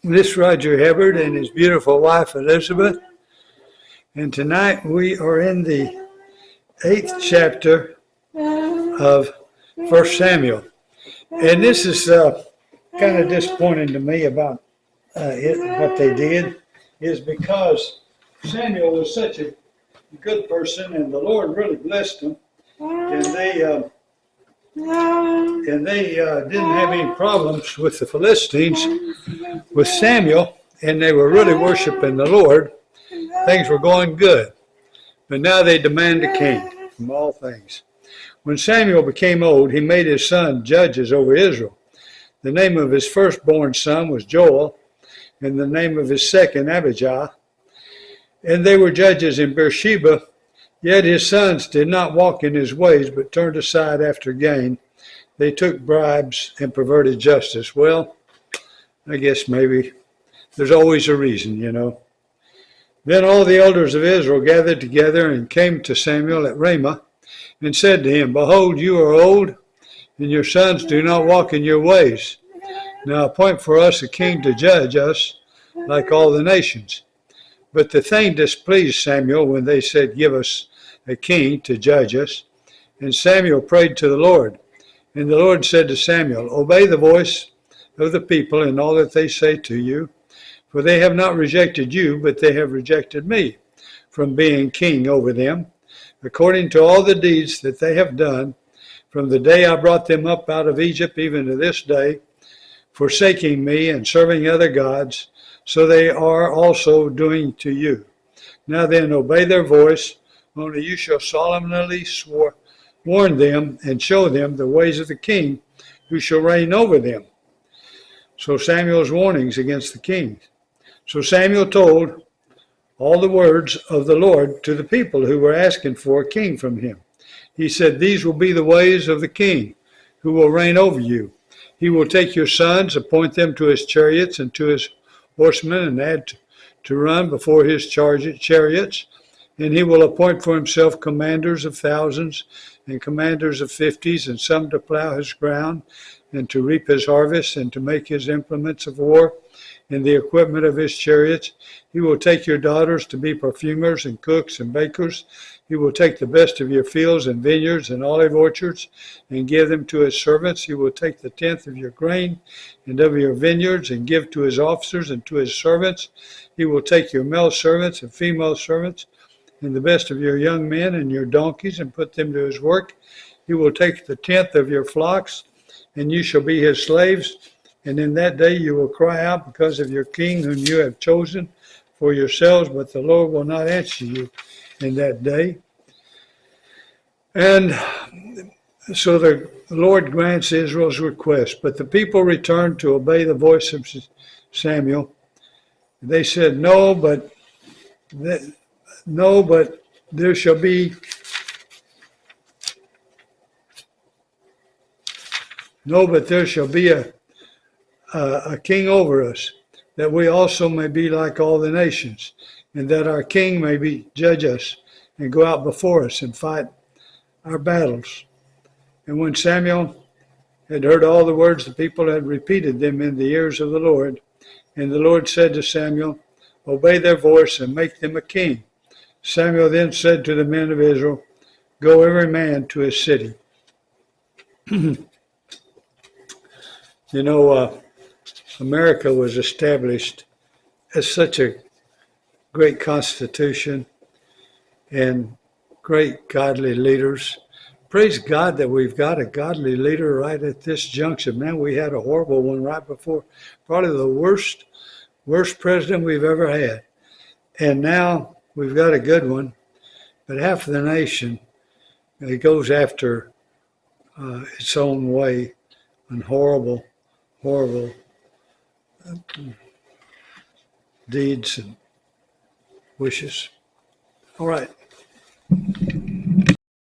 This is Roger Hibbard and his beautiful wife Elizabeth. And tonight we are in the 8th chapter of 1 Samuel. And this is kind of disappointing to me about what they did, is because Samuel was such a good person and the Lord really blessed him. And they didn't have any problems with the Philistines, with Samuel, and they were really worshiping the Lord. Things were going good. But now they demand a king from all things. When Samuel became old, he made his son judges over Israel. The name of his firstborn son was Joel, and the name of his second Abijah. And they were judges in Beersheba. Yet his sons did not walk in his ways, but turned aside after gain. They took bribes and perverted justice. Well, I guess maybe there's always a reason, you know. Then all the elders of Israel gathered together and came to Samuel at Ramah and said to him, "Behold, you are old, and your sons do not walk in your ways. Now appoint for us a king to judge us like all the nations." But the thing displeased Samuel when they said, "Give us a king to judge us." And Samuel prayed to the Lord. And the Lord said to Samuel, "Obey the voice of the people in all that they say to you, for they have not rejected you, but they have rejected me from being king over them, according to all the deeds that they have done from the day I brought them up out of Egypt even to this day, forsaking me and serving other gods, so they are also doing to you. Now then, obey their voice, only you shall solemnly warn them and show them the ways of the king who shall reign over them." So Samuel's warnings against the kings. So Samuel told all the words of the Lord to the people who were asking for a king from him. He said, "These will be the ways of the king who will reign over you. He will take your sons, appoint them to his chariots and to his horsemen, and add to run before his chariots. And he will appoint for himself commanders of thousands and commanders of fifties, and some to plow his ground and to reap his harvest and to make his implements of war and the equipment of his chariots. He will take your daughters to be perfumers and cooks and bakers. He will take the best of your fields and vineyards and olive orchards and give them to his servants. He will take the tenth of your grain and of your vineyards and give to his officers and to his servants. He will take your male servants and female servants and the best of your young men and your donkeys and put them to his work. He will take the tenth of your flocks, and you shall be his slaves. And in that day you will cry out because of your king whom you have chosen for yourselves, but the Lord will not answer you in that day." And so the Lord grants Israel's request. But the people returned to obey the voice of Samuel. They said, No, but there shall be a king over us, that we also may be like all the nations, and that our king may judge us and go out before us and fight our battles. And when Samuel had heard all the words, the people had repeated them in the ears of the Lord. And the Lord said to Samuel, "Obey their voice and make them a king." Samuel then said to the men of Israel, "Go every man to his city." You know, America was established as such a great constitution and great godly leaders. Praise God that we've got a godly leader right at this junction. Man, we had a horrible one right before, probably the worst president we've ever had. And now we've got a good one, but half of the nation, it goes after its own way and horrible deeds and wishes. All right.